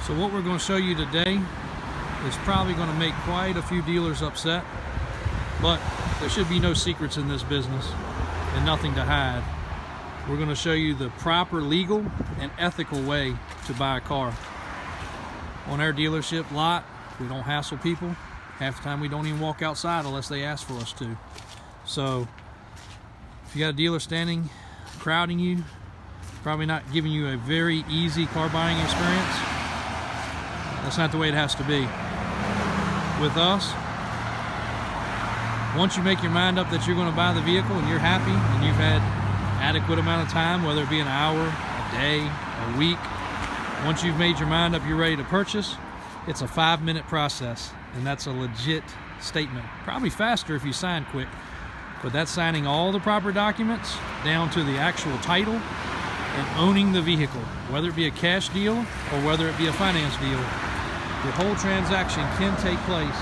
So what we're going to show you today is probably going to make quite a few dealers upset, but there should be no secrets in this business and nothing to hide. We're going to show you the proper legal and ethical way to buy a car. On our dealership lot, we don't hassle people. Half the time we don't even walk outside unless they ask for us to. So if you got a dealer standing, crowding you, probably not giving you a very easy car buying experience, that's not the way it has to be. With us, once you make your mind up that you're going to buy the vehicle and you're happy and you've had adequate amount of time, whether it be an hour, a day, a week, once you've made your mind up you're ready to purchase, it's a 5-minute process, and that's a legit statement. Probably faster if you sign quick, but that's signing all the proper documents down to the actual title and owning the vehicle, whether it be a cash deal or whether it be a finance deal. Your whole transaction can take place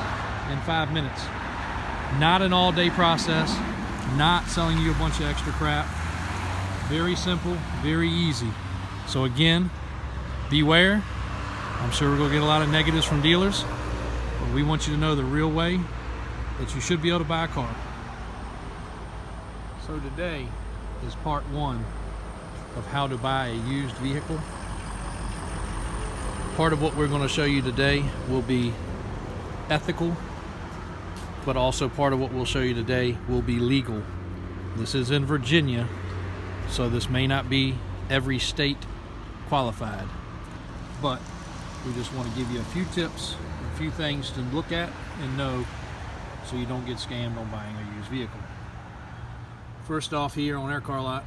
in 5 minutes. Not an all-day process, not selling you a bunch of extra crap. Very simple, very easy. So again, beware. I'm sure we're going to get a lot of negatives from dealers, but we want you to know the real way that you should be able to buy a car. So today is part 1 of how to buy a used vehicle. Part of what we're going to show you today will be ethical, but also part of what we'll show you today will be legal. This is in Virginia, so this may not be every state qualified, but we just want to give you a few tips, a few things to look at and know so you don't get scammed on buying a used vehicle. First off, here on our car lot,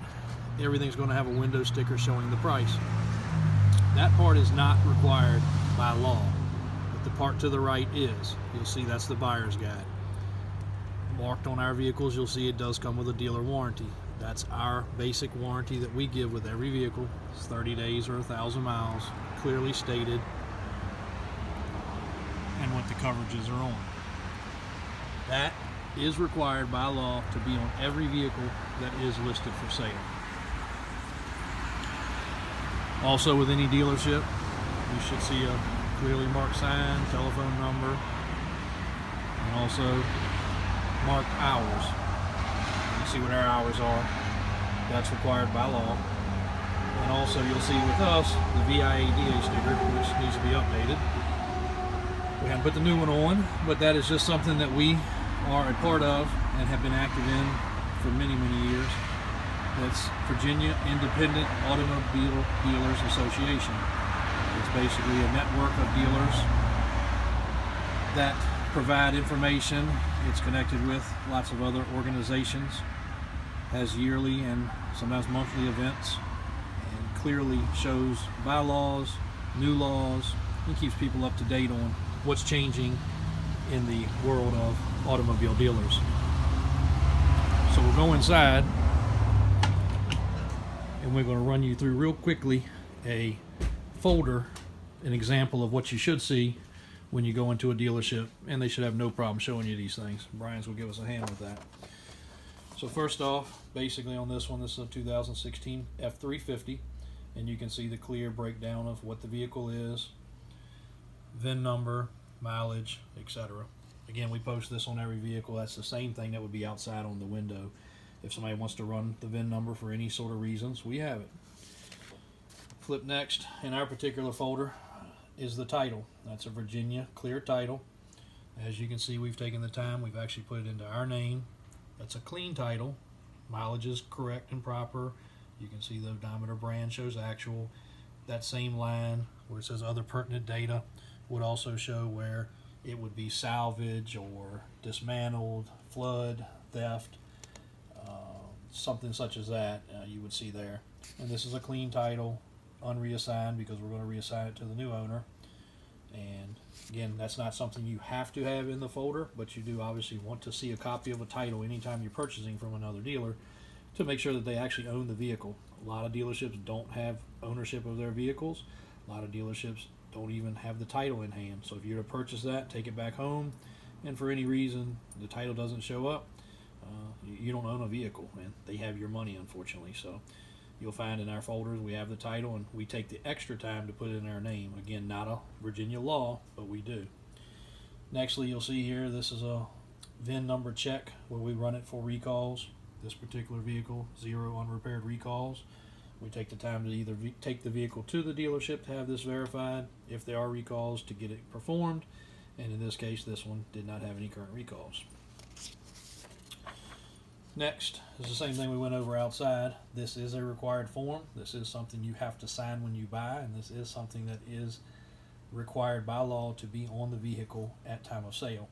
everything's going to have a window sticker showing the price. That part is not required by law, but the part to the right is. You'll see that's the buyer's guide. Marked on our vehicles, you'll see it does come with a dealer warranty. That's our basic warranty that we give with every vehicle. It's 30 days or 1,000 miles, clearly stated, and what the coverages are on. That is required by law to be on every vehicle that is listed for sale. Also, with any dealership, you should see a clearly marked sign, telephone number, and also marked hours. You see what our hours are. That's required by law. And also you'll see with us the VIADA sticker, which needs to be updated. We haven't put the new one on, but that is just something that we are a part of and have been active in for many, many years. That's Virginia Independent Automobile Dealers Association. It's basically a network of dealers that provide information. It's connected with lots of other organizations, has yearly and sometimes monthly events, and clearly shows bylaws, new laws, and keeps people up to date on what's changing in the world of automobile dealers. So we'll go inside and we're going to run you through real quickly a folder, an example of what you should see when you go into a dealership, and they should have no problem showing you these things. Brian's will give us a hand with that. So first off, basically on this one, this is a 2016 F350, and you can see the clear breakdown of what the vehicle is, VIN number, mileage, etc. Again, we post this on every vehicle. That's the same thing that would be outside on the window. If somebody wants to run the VIN number for any sort of reasons, we have it. Flip next, in our particular folder, is the title. That's a Virginia clear title. As you can see, we've taken the time, we've actually put it into our name. That's a clean title. Mileage is correct and proper. You can see the odometer brand shows actual. That same line where it says other pertinent data would also show where it would be salvage or dismantled, flood, theft, something such as that, you would see there. And this is a clean title, unreassigned, because we're going to reassign it to the new owner. And again, that's not something you have to have in the folder, but you do obviously want to see a copy of a title anytime you're purchasing from another dealer to make sure that they actually own the vehicle. A lot of dealerships don't have ownership of their vehicles. A lot of dealerships don't even have the title in hand. So if you're to purchase that, take it back home, and for any reason the title doesn't show up, you don't own a vehicle, and they have your money, unfortunately. So you'll find in our folders we have the title, and we take the extra time to put it in our name. Again, not a Virginia law, but we do. Nextly, you'll see here, this is a VIN number check where we run it for recalls. This particular vehicle, 0 unrepaired recalls. We take the time to either take the vehicle to the dealership to have this verified, if there are recalls, to get it performed, and in this case this one did not have any current recalls. Next is the same thing we went over outside. This is a required form. This is something you have to sign when you buy, and this is something that is required by law to be on the vehicle at time of sale.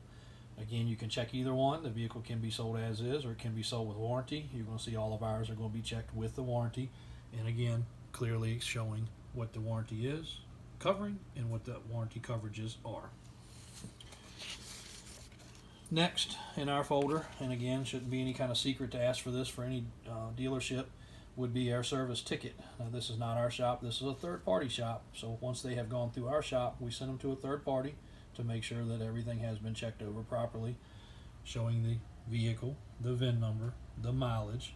Again, you can check either one. The vehicle can be sold as is, or it can be sold with warranty. You're going to see all of ours are going to be checked with the warranty, and again, clearly showing what the warranty is covering and what the warranty coverages are. Next in our folder, and again, shouldn't be any kind of secret to ask for this for any dealership, would be our service ticket. Now, this is not our shop, this is a third-party shop, so once they have gone through our shop, we send them to a third party to make sure that everything has been checked over properly, showing the vehicle, the VIN number, the mileage,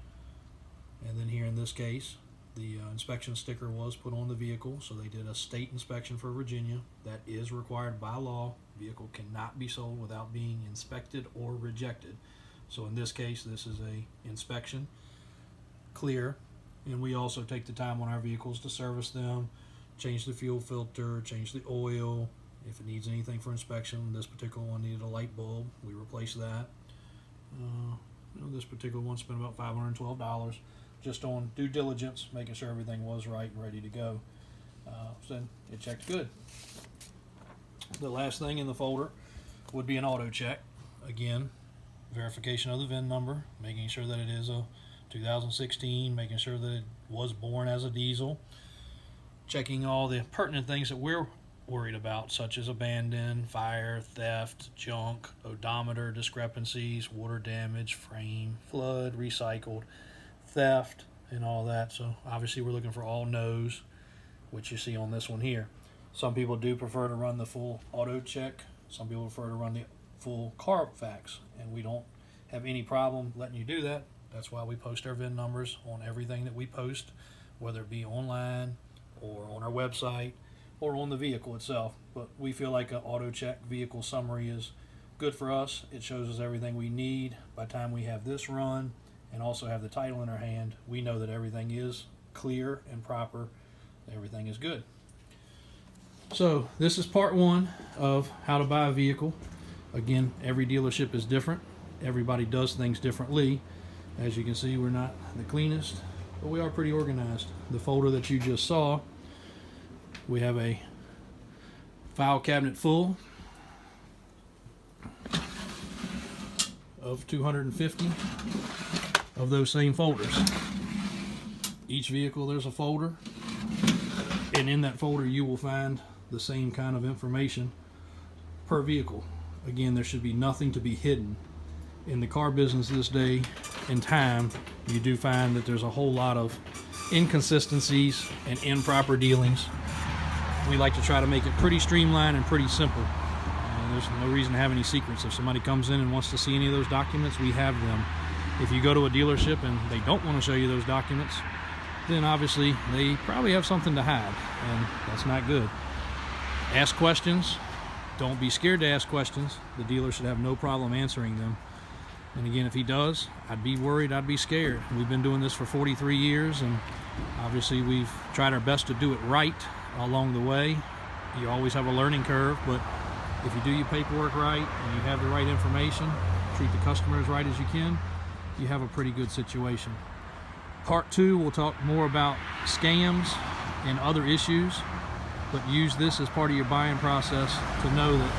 and then here in this case, the inspection sticker was put on the vehicle, so they did a state inspection for Virginia. That is required by law. Vehicle cannot be sold without being inspected or rejected. So in this case, this is a inspection, clear, and we also take the time on our vehicles to service them, change the fuel filter, change the oil. If it needs anything for inspection, this particular one needed a light bulb, we replace that. This particular one spent about $512 just on due diligence, making sure everything was right and ready to go. So it checked good. The last thing in the folder would be an auto check. Again, verification of the VIN number, making sure that it is a 2016, making sure that it was born as a diesel, checking all the pertinent things that we're worried about, such as abandon, fire, theft, junk, odometer discrepancies, water damage, frame, flood, recycled, theft, and all that. So obviously we're looking for all no's, which you see on this one here. Some people do prefer to run the full auto check. Some people prefer to run the full Carfax, and we don't have any problem letting you do that. That's why we post our VIN numbers on everything that we post, whether it be online or on our website or on the vehicle itself. But we feel like an auto check vehicle summary is good for us. It shows us everything we need. By the time we have this run and also have the title in our hand, we know that everything is clear and proper, everything is good. So this is part one of how to buy a vehicle. Again, every dealership is different. Everybody does things differently. As you can see, we're not the cleanest, but we are pretty organized. The folder that you just saw, we have a file cabinet full of 250 of those same folders. Each vehicle there's a folder, and in that folder you will find the same kind of information per vehicle. Again, there should be nothing to be hidden. In the car business this day and time, you do find that there's a whole lot of inconsistencies and improper dealings. We like to try to make it pretty streamlined and pretty simple. There's no reason to have any secrets. If somebody comes in and wants to see any of those documents, we have them. If you go to a dealership and they don't want to show you those documents, then obviously they probably have something to hide, and that's not good. Ask questions. Don't be scared to ask questions. The dealer should have no problem answering them. And again, if he does, I'd be worried, I'd be scared. We've been doing this for 43 years, and obviously we've tried our best to do it right along the way. You always have a learning curve, but if you do your paperwork right and you have the right information, treat the customer as right as you can, you have a pretty good situation. Part two, we'll talk more about scams and other issues, but use this as part of your buying process to know that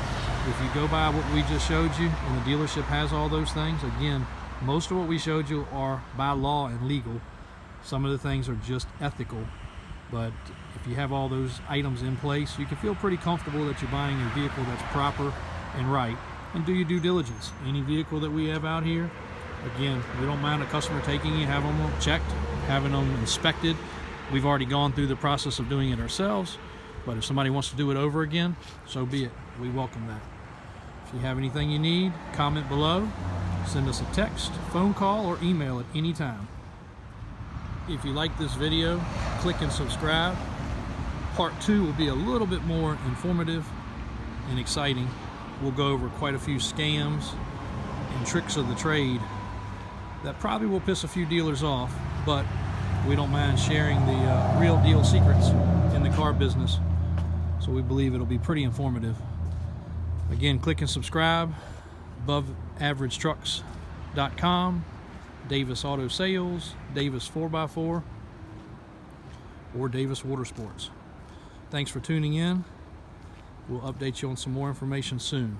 if you go by what we just showed you and the dealership has all those things, again, most of what we showed you are by law and legal. Some of the things are just ethical, but if you have all those items in place, you can feel pretty comfortable that you're buying a vehicle that's proper and right. And do your due diligence. Any vehicle that we have out here, again, we don't mind a customer taking it, having them checked, having them inspected. We've already gone through the process of doing it ourselves, but if somebody wants to do it over again, so be it. We welcome that. If you have anything you need, comment below, send us a text, phone call, or email at any time. If you like this video, click and subscribe. Part 2 will be a little bit more informative and exciting. We'll go over quite a few scams and tricks of the trade that probably will piss a few dealers off, but we don't mind sharing the real deal secrets in the car business. So we believe it'll be pretty informative. Again, click and subscribe. AboveAverageTrucks.com, Davis Auto Sales, Davis 4x4, or Davis Water Sports. Thanks for tuning in. We'll update you on some more information soon.